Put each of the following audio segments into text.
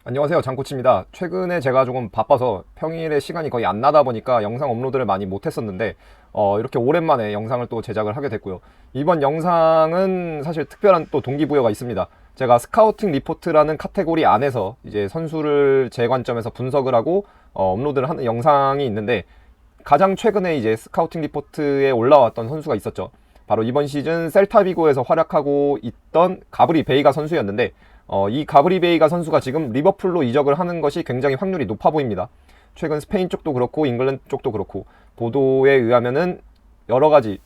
안녕하세요, 장코치입니다. 최근에 제가 조금 바빠서 평일에 시간이 거의 안 나다 보니까 영상 업로드를 많이 못했었는데 이렇게 오랜만에 영상을 또 제작을 하게 됐고요. 이번 영상은 사실 특별한 또 동기부여가 있습니다. 제가 스카우팅 리포트라는 카테고리 안에서 이제 선수를 제 관점에서 분석을 하고 업로드를 하는 영상이 있는데, 가장 최근에 이제 스카우팅 리포트에 올라왔던 선수가 있었죠. 바로 이번 시즌 셀타비고에서 활약하고 있던 가브리 베이가 선수였는데, 이 가브리 베이가 선수가 지금 리버풀로 이적을 하는 것이 굉장히 확률이 높아 보입니다. 최근 스페인 쪽도 그렇고 잉글랜드 쪽도 그렇고 보도에 의하면은 여러가지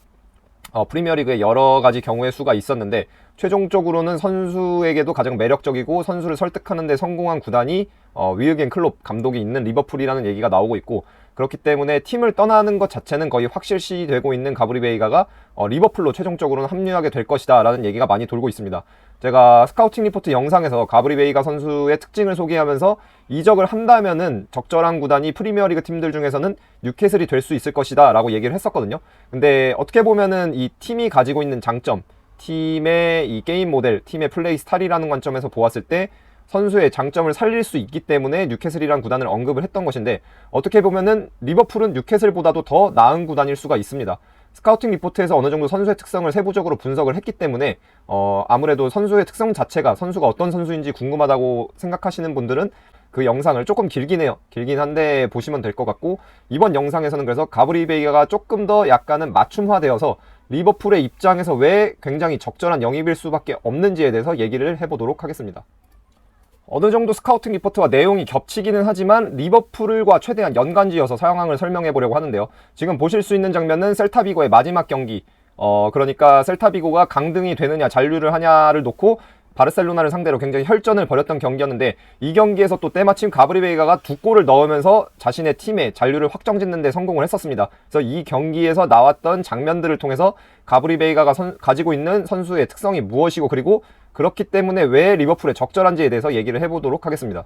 프리미어리그의 여러가지 경우의 수가 있었는데, 최종적으로는 선수에게도 가장 매력적이고 선수를 설득하는 데 성공한 구단이 위으겐 클롭 감독이 있는 리버풀이라는 얘기가 나오고 있고, 그렇기 때문에 팀을 떠나는 것 자체는 거의 확실시 되고 있는 가브리 베이가가 리버풀로 최종적으로는 합류하게 될 것이다 라는 얘기가 많이 돌고 있습니다. 제가 스카우팅 리포트 영상에서 가브리 베이가 선수의 특징을 소개하면서 이적을 한다면은 적절한 구단이 프리미어리그 팀들 중에서는 뉴캐슬이 될 수 있을 것이다 라고 얘기를 했었거든요. 근데 어떻게 보면은 이 팀이 가지고 있는 장점, 팀의 이 게임 모델, 팀의 플레이 스타일이라는 관점에서 보았을 때 선수의 장점을 살릴 수 있기 때문에 뉴캐슬이란 구단을 언급을 했던 것인데, 어떻게 보면은 리버풀은 뉴캐슬보다도 더 나은 구단일 수가 있습니다. 스카우팅 리포트에서 어느 정도 선수의 특성을 세부적으로 분석을 했기 때문에 아무래도 선수의 특성 자체가, 선수가 어떤 선수인지 궁금하다고 생각하시는 분들은 그 영상을 조금 길긴 해요. 길긴 한데 보시면 될 것 같고, 이번 영상에서는 그래서 가브리 베이가가 조금 더 약간은 맞춤화되어서 리버풀의 입장에서 왜 굉장히 적절한 영입일 수밖에 없는지에 대해서 얘기를 해보도록 하겠습니다. 어느 정도 스카우팅 리포트와 내용이 겹치기는 하지만 리버풀과 최대한 연관지어서 상황을 설명해 보려고 하는데요. 지금 보실 수 있는 장면은 셀타비고의 마지막 경기, 그러니까 셀타비고가 강등이 되느냐 잔류를 하냐를 놓고 바르셀로나를 상대로 굉장히 혈전을 벌였던 경기였는데, 이 경기에서 또 때마침 가브리 베이가가 2골을 넣으면서 자신의 팀의 잔류를 확정짓는 데 성공을 했었습니다. 그래서 이 경기에서 나왔던 장면들을 통해서 가브리 베이가가 가지고 있는 선수의 특성이 무엇이고, 그리고 그렇기 때문에 왜 리버풀에 적절한지에 대해서 얘기를 해보도록 하겠습니다.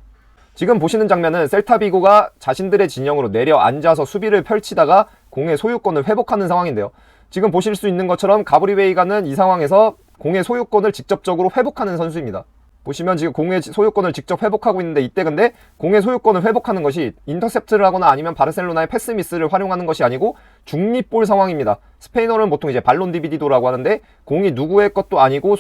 지금 보시는 장면은 셀타비고가 자신들의 진영으로 내려앉아서 수비를 펼치다가 공의 소유권을 회복하는 상황인데요. 지금 보실 수 있는 것처럼 가브리 베이가는 이 상황에서 공의 소유권을 직접적으로 회복하는 선수입니다. 보시면 지금 공의 소유권을 직접 회복하고 있는데, 이때 근데 공의 소유권을 회복하는 것이 인터셉트를 하거나 아니면 바르셀로나의 패스 미스를 활용하는 것이 아니고 중립볼 상황입니다. 스페인어는 보통 이제 발론 디비디도라고 하는데, 공이 누구의 것도 아니고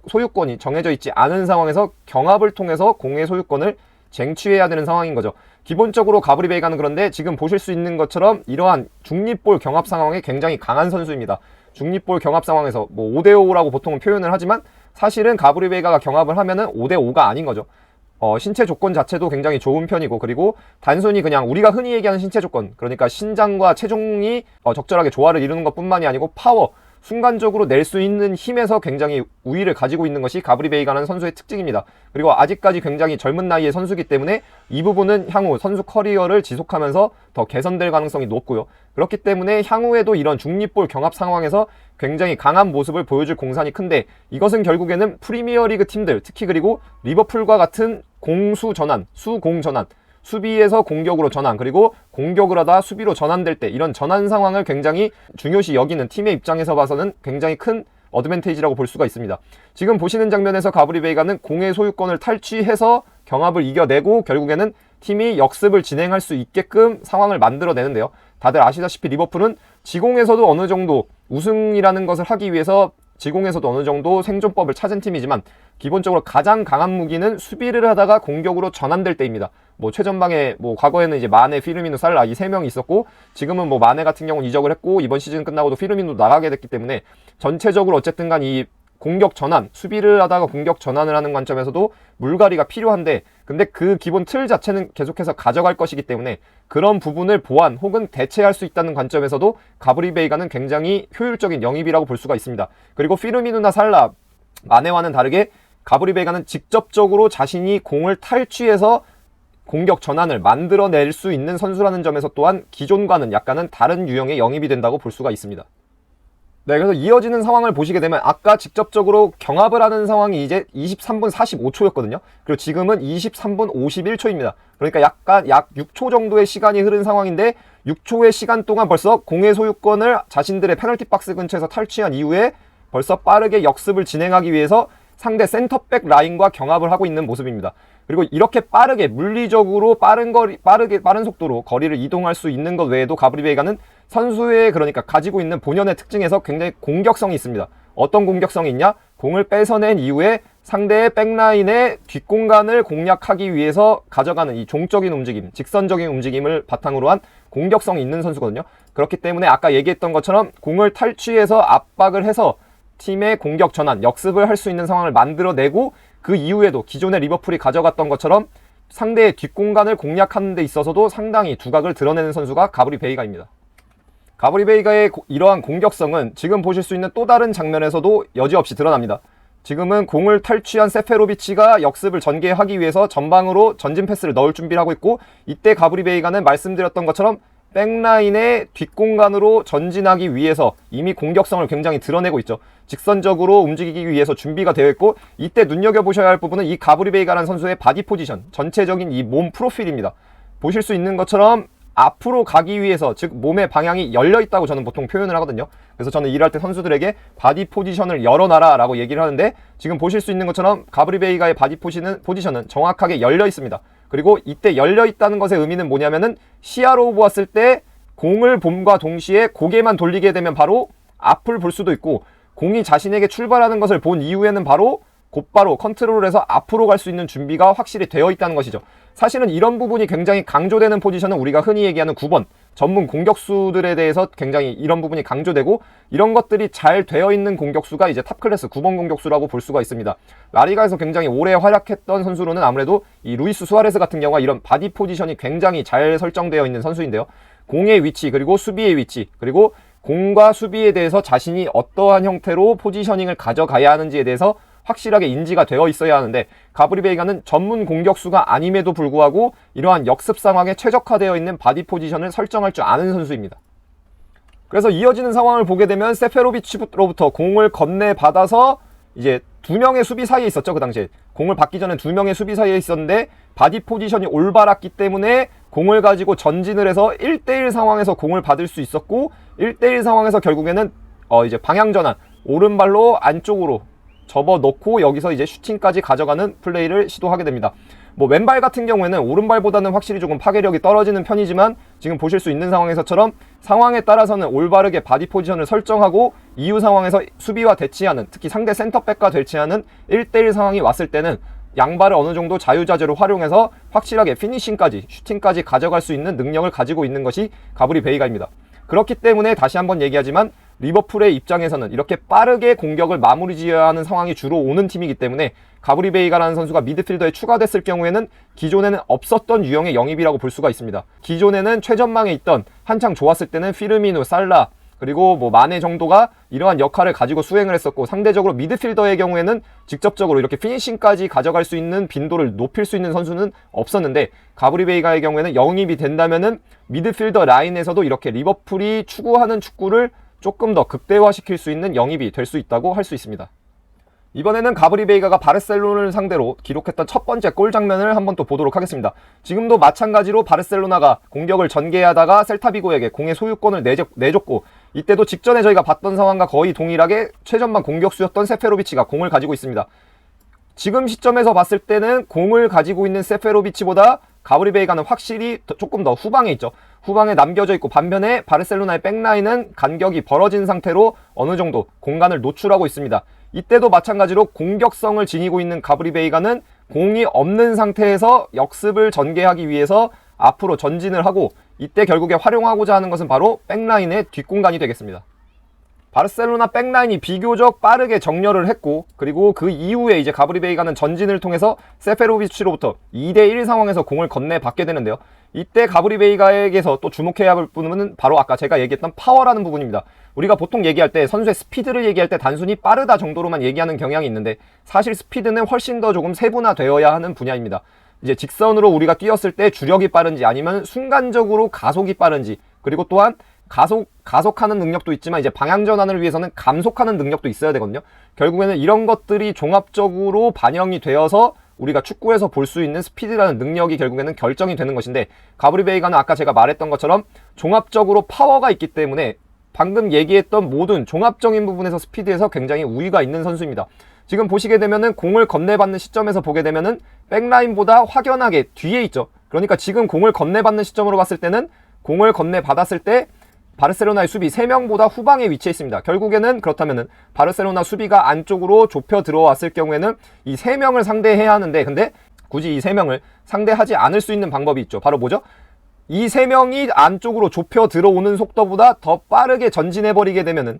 소유권이 정해져 있지 않은 상황에서 경합을 통해서 공의 소유권을 쟁취해야 되는 상황인 거죠. 기본적으로 가브리 베이가는 그런데 지금 보실 수 있는 것처럼 이러한 중립볼 경합 상황에 굉장히 강한 선수입니다. 중립볼 경합 상황에서 뭐 5대5라고 보통은 표현을 하지만 사실은 가브리 베이가가 경합을 하면은 5대5가 아닌 거죠. 신체 조건 자체도 굉장히 좋은 편이고, 그리고 단순히 그냥 우리가 흔히 얘기하는 신체 조건, 그러니까 신장과 체중이 적절하게 조화를 이루는 것 뿐만이 아니고 파워, 순간적으로 낼 수 있는 힘에서 굉장히 우위를 가지고 있는 것이 가브리 베이가라는 선수의 특징입니다. 그리고 아직까지 굉장히 젊은 나이의 선수이기 때문에 이 부분은 향후 선수 커리어를 지속하면서 더 개선될 가능성이 높고요. 그렇기 때문에 향후에도 이런 중립볼 경합 상황에서 굉장히 강한 모습을 보여줄 공산이 큰데, 이것은 결국에는 프리미어리그 팀들, 특히 그리고 리버풀과 같은 공수 전환, 수공 전환, 수비에서 공격으로 전환, 그리고 공격을 하다 수비로 전환될 때 이런 전환 상황을 굉장히 중요시 여기는 팀의 입장에서 봐서는 굉장히 큰 어드밴테이지라고 볼 수가 있습니다. 지금 보시는 장면에서 가브리 베이가는 공의 소유권을 탈취해서 경합을 이겨내고 결국에는 팀이 역습을 진행할 수 있게끔 상황을 만들어내는데요. 다들 아시다시피 리버풀은 지공에서도 어느 정도 우승이라는 것을 하기 위해서 지공에서도 어느 정도 생존법을 찾은 팀이지만, 기본적으로 가장 강한 무기는 수비를 하다가 공격으로 전환될 때입니다. 뭐 최전방에 뭐 과거에는 이제 마네, 피르미누, 살라 이 세 명이 있었고, 지금은 뭐 마네 같은 경우는 이적을 했고 이번 시즌 끝나고도 피르미누 나가게 됐기 때문에 전체적으로 어쨌든 간 이 공격 전환, 수비를 하다가 공격 전환을 하는 관점에서도 물갈이가 필요한데, 근데 그 기본 틀 자체는 계속해서 가져갈 것이기 때문에 그런 부분을 보완 혹은 대체할 수 있다는 관점에서도 가브리 베이가는 굉장히 효율적인 영입이라고 볼 수가 있습니다. 그리고 피르미누나 살라, 마네와는 다르게 가브리 베이가는 직접적으로 자신이 공을 탈취해서 공격 전환을 만들어낼 수 있는 선수라는 점에서 또한 기존과는 약간은 다른 유형의 영입이 된다고 볼 수가 있습니다. 네, 그래서 이어지는 상황을 보시게 되면 아까 직접적으로 경합을 하는 상황이 이제 23분 45초였거든요. 그리고 지금은 23분 51초입니다. 그러니까 약 6초 정도의 시간이 흐른 상황인데 6초의 시간 동안 벌써 공의 소유권을 자신들의 페널티 박스 근처에서 탈취한 이후에 벌써 빠르게 역습을 진행하기 위해서 상대 센터백 라인과 경합을 하고 있는 모습입니다. 그리고 이렇게 빠르게 물리적으로 빠른 속도로 거리를 이동할 수 있는 것 외에도 가브리 베이가는 선수의 그러니까 가지고 있는 본연의 특징에서 굉장히 공격성이 있습니다. 어떤 공격성이 있냐? 공을 뺏어낸 이후에 상대의 백라인의 뒷공간을 공략하기 위해서 가져가는 이 종적인 움직임, 직선적인 움직임을 바탕으로 한 공격성이 있는 선수거든요. 그렇기 때문에 아까 얘기했던 것처럼 공을 탈취해서 압박을 해서 팀의 공격 전환, 역습을 할 수 있는 상황을 만들어내고 그 이후에도 기존의 리버풀이 가져갔던 것처럼 상대의 뒷공간을 공략하는 데 있어서도 상당히 두각을 드러내는 선수가 가브리 베이가입니다. 가브리 베이가의 이러한 공격성은 지금 보실 수 있는 또 다른 장면에서도 여지없이 드러납니다. 지금은 공을 탈취한 세페로비치가 역습을 전개하기 위해서 전방으로 전진 패스를 넣을 준비를 하고 있고, 이때 가브리 베이가는 말씀드렸던 것처럼 백라인의 뒷공간으로 전진하기 위해서 이미 공격성을 굉장히 드러내고 있죠. 직선적으로 움직이기 위해서 준비가 되어 있고, 이때 눈여겨보셔야 할 부분은 이 가브리 베이가라는 선수의 바디 포지션, 전체적인 이 몸 프로필입니다. 보실 수 있는 것처럼 앞으로 가기 위해서, 즉 몸의 방향이 열려있다고 저는 보통 표현을 하거든요. 그래서 저는 일할 때 선수들에게 바디 포지션을 열어놔라 라고 얘기를 하는데, 지금 보실 수 있는 것처럼 가브리 베이가의 바디 포지션은 정확하게 열려있습니다. 그리고 이때 열려있다는 것의 의미는 뭐냐면은 시야로 보았을 때 공을 봄과 동시에 고개만 돌리게 되면 바로 앞을 볼 수도 있고, 공이 자신에게 출발하는 것을 본 이후에는 바로 곧바로 컨트롤을 해서 앞으로 갈 수 있는 준비가 확실히 되어 있다는 것이죠. 사실은 이런 부분이 굉장히 강조되는 포지션은 우리가 흔히 얘기하는 9번 전문 공격수들에 대해서 굉장히 이런 부분이 강조되고, 이런 것들이 잘 되어 있는 공격수가 이제 탑클래스 9번 공격수라고 볼 수가 있습니다. 라리가에서 굉장히 오래 활약했던 선수로는 아무래도 이 루이스 수아레스 같은 경우가 이런 바디 포지션이 굉장히 잘 설정되어 있는 선수인데요. 공의 위치, 그리고 수비의 위치, 그리고 공과 수비에 대해서 자신이 어떠한 형태로 포지셔닝을 가져가야 하는지에 대해서 확실하게 인지가 되어 있어야 하는데, 가브리 베이가는 전문 공격수가 아님에도 불구하고 이러한 역습 상황에 최적화되어 있는 바디 포지션을 설정할 줄 아는 선수입니다. 그래서 이어지는 상황을 보게 되면 세페로비치로부터 공을 건네받아서 이제 두 명의 수비 사이에 있었죠. 그 당시에 공을 받기 전에 두 명의 수비 사이에 있었는데 바디 포지션이 올바랐기 때문에 공을 가지고 전진을 해서 1대1 상황에서 공을 받을 수 있었고, 1대1 상황에서 결국에는 이제 방향 전환, 오른발로 안쪽으로 접어놓고 여기서 이제 슈팅까지 가져가는 플레이를 시도하게 됩니다. 뭐 왼발 같은 경우에는 오른발보다는 확실히 조금 파괴력이 떨어지는 편이지만, 지금 보실 수 있는 상황에서처럼 상황에 따라서는 올바르게 바디 포지션을 설정하고 이후 상황에서 수비와 대치하는, 특히 상대 센터백과 대치하는 1대1 상황이 왔을 때는 양발을 어느 정도 자유자재로 활용해서 확실하게 피니싱까지, 슈팅까지 가져갈 수 있는 능력을 가지고 있는 것이 가브리 베이가입니다. 그렇기 때문에 다시 한번 얘기하지만 리버풀의 입장에서는 이렇게 빠르게 공격을 마무리 지어야 하는 상황이 주로 오는 팀이기 때문에 가브리 베이가라는 선수가 미드필더에 추가됐을 경우에는 기존에는 없었던 유형의 영입이라고 볼 수가 있습니다. 기존에는 최전방에 있던, 한창 좋았을 때는 피르미누, 살라, 그리고 뭐 마네 정도가 이러한 역할을 가지고 수행을 했었고, 상대적으로 미드필더의 경우에는 직접적으로 이렇게 피니싱까지 가져갈 수 있는 빈도를 높일 수 있는 선수는 없었는데, 가브리 베이가의 경우에는 영입이 된다면은 미드필더 라인에서도 이렇게 리버풀이 추구하는 축구를 조금 더 극대화시킬 수 있는 영입이 될 수 있다고 할 수 있습니다. 이번에는 가브리 베이가가 바르셀로나를 상대로 기록했던 첫 번째 골 장면을 한번 또 보도록 하겠습니다. 지금도 마찬가지로 바르셀로나가 공격을 전개하다가 셀타비고에게 공의 소유권을 내줬고, 이때도 직전에 저희가 봤던 상황과 거의 동일하게 최전방 공격수였던 세페로비치가 공을 가지고 있습니다. 지금 시점에서 봤을 때는 공을 가지고 있는 세페로비치보다 가브리 베이가는 확실히 조금 더 후방에 있죠. 후방에 남겨져 있고, 반면에 바르셀로나의 백라인은 간격이 벌어진 상태로 어느 정도 공간을 노출하고 있습니다. 이때도 마찬가지로 공격성을 지니고 있는 가브리 베이가는 공이 없는 상태에서 역습을 전개하기 위해서 앞으로 전진을 하고, 이때 결국에 활용하고자 하는 것은 바로 백라인의 뒷공간이 되겠습니다. 바르셀로나 백라인이 비교적 빠르게 정렬을 했고, 그리고 그 이후에 이제 가브리 베이가는 전진을 통해서 세페로비치로부터 2대1 상황에서 공을 건네받게 되는데요. 이때 가브리 베이가에게서 또 주목해야 할 부분은 바로 아까 제가 얘기했던 파워라는 부분입니다. 우리가 보통 얘기할 때, 선수의 스피드를 얘기할 때 단순히 빠르다 정도로만 얘기하는 경향이 있는데, 사실 스피드는 훨씬 더 조금 세분화되어야 하는 분야입니다. 이제 직선으로 우리가 뛰었을 때 주력이 빠른지, 아니면 순간적으로 가속이 빠른지, 그리고 또한 가속하는 능력도 있지만 이제 방향 전환을 위해서는 감속하는 능력도 있어야 되거든요. 결국에는 이런 것들이 종합적으로 반영이 되어서 우리가 축구에서 볼 수 있는 스피드라는 능력이 결국에는 결정이 되는 것인데, 가브리 베이가는 아까 제가 말했던 것처럼 종합적으로 파워가 있기 때문에 방금 얘기했던 모든 종합적인 부분에서 스피드에서 굉장히 우위가 있는 선수입니다. 지금 보시게 되면은 공을 건네받는 시점에서 보게 되면은 백라인보다 확연하게 뒤에 있죠. 그러니까 지금 공을 건네받는 시점으로 봤을 때는 공을 건네받았을 때 바르셀로나의 수비 3명보다 후방에 위치해 있습니다. 결국에는 그렇다면은 바르셀로나 수비가 안쪽으로 좁혀 들어왔을 경우에는 이 3명을 상대해야 하는데, 근데 굳이 이 3명을 상대하지 않을 수 있는 방법이 있죠. 바로 뭐죠? 이 3명이 안쪽으로 좁혀 들어오는 속도보다 더 빠르게 전진해버리게 되면은,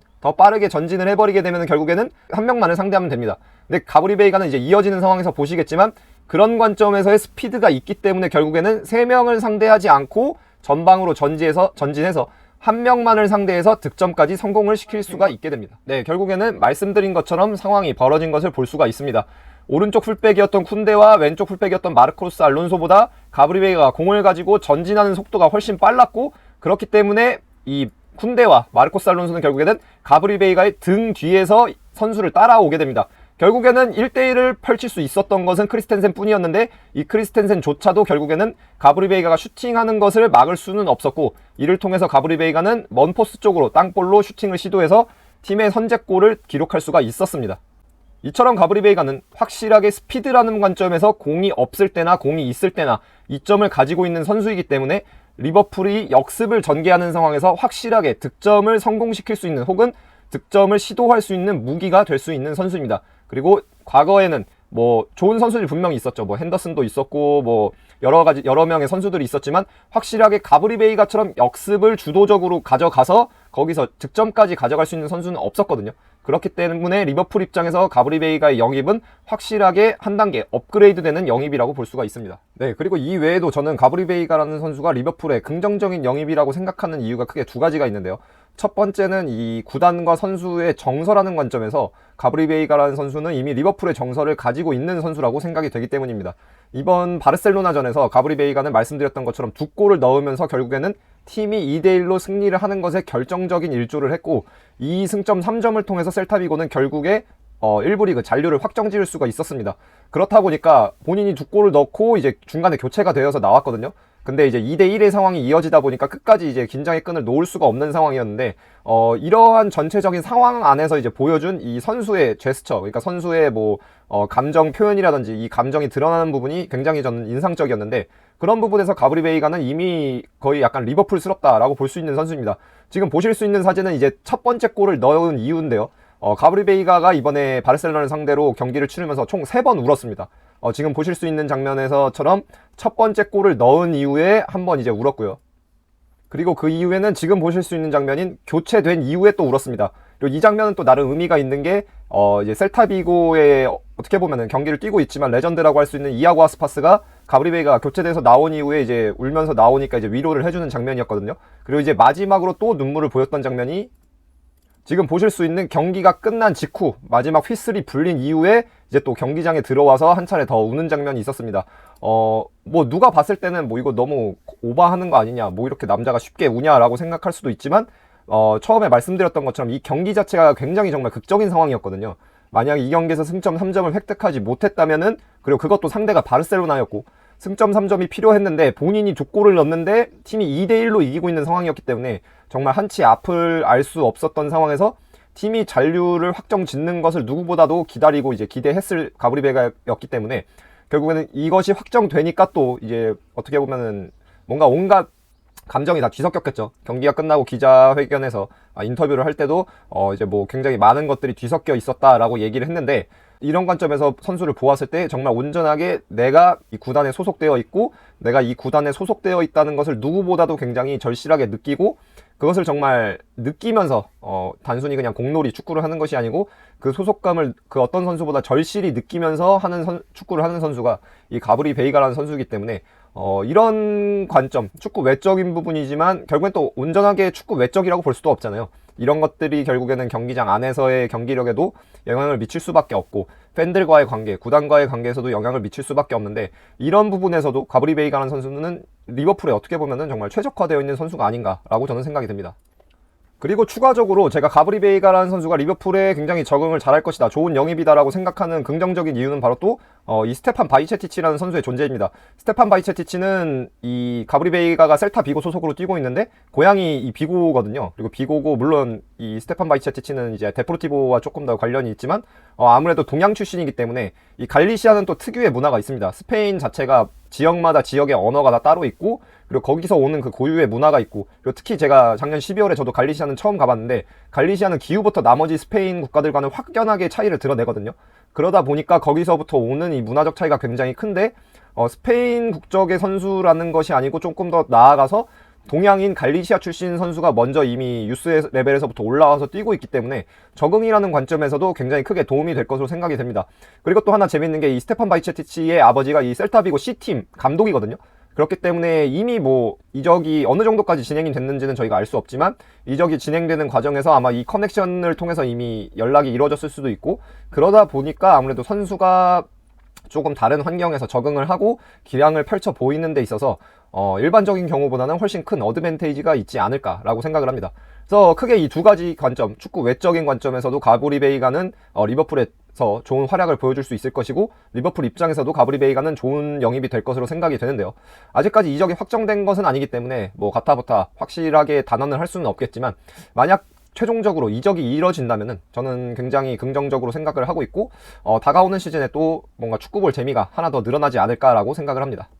결국에는 한 명만을 상대하면 됩니다. 근데 가브리 베이가는 이제 이어지는 상황에서 보시겠지만 그런 관점에서의 스피드가 있기 때문에 결국에는 3명을 상대하지 않고 전방으로 전진해서 한 명만을 상대해서 득점까지 성공을 시킬 수가 있게 됩니다. 네, 결국에는 말씀드린 것처럼 상황이 벌어진 것을 볼 수가 있습니다. 오른쪽 풀백이었던 쿤데와 왼쪽 풀백이었던 마르코스 알론소보다 가브리 베이가가 공을 가지고 전진하는 속도가 훨씬 빨랐고, 그렇기 때문에 이 쿤데와 마르코스 알론소는 결국에는 가브리 베이가의 등 뒤에서 선수를 따라오게 됩니다. 결국에는 1대1을 펼칠 수 있었던 것은 크리스텐센 뿐이었는데, 이 크리스텐센조차도 결국에는 가브리 베이가가 슈팅하는 것을 막을 수는 없었고, 이를 통해서 가브리 베이가는 먼 포스 쪽으로 땅볼로 슈팅을 시도해서 팀의 선제골을 기록할 수가 있었습니다. 이처럼 가브리 베이가는 확실하게 스피드라는 관점에서 공이 없을 때나 공이 있을 때나 이점을 가지고 있는 선수이기 때문에 리버풀이 역습을 전개하는 상황에서 확실하게 득점을 성공시킬 수 있는, 혹은 득점을 시도할 수 있는 무기가 될 수 있는 선수입니다. 그리고 과거에는 뭐 좋은 선수들이 분명히 있었죠. 뭐 핸더슨도 있었고 뭐 여러 명의 선수들이 있었지만, 확실하게 가브리 베이가처럼 역습을 주도적으로 가져가서 거기서 득점까지 가져갈 수 있는 선수는 없었거든요. 그렇기 때문에 리버풀 입장에서 가브리 베이가의 영입은 확실하게 한 단계 업그레이드되는 영입이라고 볼 수가 있습니다. 네, 그리고 이 외에도 저는 가브리 베이가라는 선수가 리버풀의 긍정적인 영입이라고 생각하는 이유가 크게 두 가지가 있는데요. 첫 번째는 이 구단과 선수의 정서라는 관점에서 가브리 베이가라는 선수는 이미 리버풀의 정서를 가지고 있는 선수라고 생각이 되기 때문입니다. 이번 바르셀로나전에서 가브리 베이가는 말씀드렸던 것처럼 2골을 넣으면서 결국에는 팀이 2대1로 승리를 하는 것에 결정적인 일조를 했고, 이 승점 3점을 통해서 셀타비고는 결국에 1부 리그 잔류를 확정지을 수가 있었습니다. 그렇다 보니까 본인이 2골을 넣고 이제 중간에 교체가 되어서 나왔거든요. 근데 이제 2대1의 상황이 이어지다 보니까 끝까지 이제 긴장의 끈을 놓을 수가 없는 상황이었는데, 이러한 전체적인 상황 안에서 이제 보여준 이 선수의 제스처, 그러니까 선수의 감정 표현이라든지 이 감정이 드러나는 부분이 굉장히 저는 인상적이었는데, 그런 부분에서 가브리 베이가는 이미 거의 약간 리버풀스럽다라고 볼 수 있는 선수입니다. 지금 보실 수 있는 사진은 이제 첫 번째 골을 넣은 이유인데요. 가브리 베이가가 이번에 바르셀로나를 상대로 경기를 치르면서 총 3번 울었습니다. 지금 보실 수 있는 장면에서처럼 첫 번째 골을 넣은 이후에 한 번 이제 울었고요. 그리고 그 이후에는 지금 보실 수 있는 장면인 교체된 이후에 또 울었습니다. 그리고 이 장면은 또 나름 의미가 있는 게 이제 셀타비고에 어떻게 보면은 경기를 뛰고 있지만 레전드라고 할 수 있는 이아고 아스파스가 가브리 베이가가 교체돼서 나온 이후에 이제 울면서 나오니까 이제 위로를 해주는 장면이었거든요. 그리고 이제 마지막으로 또 눈물을 보였던 장면이 지금 보실 수 있는 경기가 끝난 직후 마지막 휘슬이 불린 이후에 이제 또 경기장에 들어와서 한 차례 더 우는 장면이 있었습니다. 뭐 누가 봤을 때는 뭐 이거 너무 오바하는 거 아니냐, 뭐 이렇게 남자가 쉽게 우냐라고 생각할 수도 있지만, 처음에 말씀드렸던 것처럼 이 경기 자체가 굉장히 정말 극적인 상황이었거든요. 만약 이 경기에서 승점 3점을 획득하지 못했다면은, 그리고 그것도 상대가 바르셀로나였고 승점 3점이 필요했는데 본인이 2골을 넣었는데 팀이 2대1로 이기고 있는 상황이었기 때문에 정말 한치 앞을 알 수 없었던 상황에서 팀이 잔류를 확정 짓는 것을 누구보다도 기다리고 이제 기대했을 가브리 베이가였기 때문에, 결국에는 이것이 확정되니까 또 이제 어떻게 보면은 뭔가 온갖 감정이 다 뒤섞였겠죠. 경기가 끝나고 기자회견에서 인터뷰를 할 때도 이제 뭐 굉장히 많은 것들이 뒤섞여 있었다라고 얘기를 했는데, 이런 관점에서 선수를 보았을 때 정말 온전하게 내가 이 구단에 소속되어 있고 내가 이 구단에 소속되어 있다는 것을 누구보다도 굉장히 절실하게 느끼고, 그것을 정말 느끼면서 단순히 그냥 공놀이 축구를 하는 것이 아니고 그 소속감을 그 어떤 선수보다 절실히 느끼면서 하는 축구를 하는 선수가 이 가브리 베이가라는 선수이기 때문에 이런 관점, 축구 외적인 부분이지만 결국엔 또 온전하게 축구 외적이라고 볼 수도 없잖아요. 이런 것들이 결국에는 경기장 안에서의 경기력에도 영향을 미칠 수밖에 없고, 팬들과의 관계, 구단과의 관계에서도 영향을 미칠 수밖에 없는데, 이런 부분에서도 가브리 베이가라는 선수는 리버풀에 어떻게 보면은 정말 최적화되어 있는 선수가 아닌가라고 저는 생각이 듭니다. 그리고 추가적으로 제가 가브리 베이가라는 선수가 리버풀에 굉장히 적응을 잘할 것이다, 좋은 영입이다라고 생각하는 긍정적인 이유는 바로 또 이 스테판 바이체티치라는 선수의 존재입니다. 스테판 바이체티치는 이 가브리 베이가가 셀타 비고 소속으로 뛰고 있는데 고향이 이 비고거든요. 그리고 비고고 물론 이 스테판 바이체티치는 이제 데포르티보와 조금 더 관련이 있지만 아무래도 동양 출신이기 때문에 이 갈리시아는 또 특유의 문화가 있습니다. 스페인 자체가 지역마다 지역의 언어가 다 따로 있고 그리고 거기서 오는 그 고유의 문화가 있고 그리고 특히 제가 작년 12월에 저도 갈리시아는 처음 가봤는데 갈리시아는 기후부터 나머지 스페인 국가들과는 확연하게 차이를 드러내거든요. 그러다 보니까 거기서부터 오는 이 문화적 차이가 굉장히 큰데 스페인 국적의 선수라는 것이 아니고 조금 더 나아가서 동양인 갈리시아 출신 선수가 먼저 이미 유스 레벨에서부터 올라와서 뛰고 있기 때문에 적응이라는 관점에서도 굉장히 크게 도움이 될 것으로 생각이 됩니다. 그리고 또 하나 재밌는 게 이 스테판 바이체티치의 아버지가 이 셀타비고 C팀 감독이거든요. 그렇기 때문에 이미 뭐 이적이 어느 정도까지 진행이 됐는지는 저희가 알 수 없지만 이적이 진행되는 과정에서 아마 이 커넥션을 통해서 이미 연락이 이루어졌을 수도 있고 그러다 보니까 아무래도 선수가 조금 다른 환경에서 적응을 하고 기량을 펼쳐 보이는 데 있어서 일반적인 경우보다는 훨씬 큰 어드밴테이지가 있지 않을까라고 생각을 합니다. 그래서 크게 이 두 가지 관점, 축구 외적인 관점에서도 가브리 베이가는 리버풀에서 좋은 활약을 보여줄 수 있을 것이고 리버풀 입장에서도 가브리 베이가는 좋은 영입이 될 것으로 생각이 되는데요. 아직까지 이적이 확정된 것은 아니기 때문에 뭐 가타부타 확실하게 단언을 할 수는 없겠지만 만약 최종적으로 이적이 이뤄진다면은 저는 굉장히 긍정적으로 생각을 하고 있고 다가오는 시즌에 또 뭔가 축구 볼 재미가 하나 더 늘어나지 않을까라고 생각을 합니다.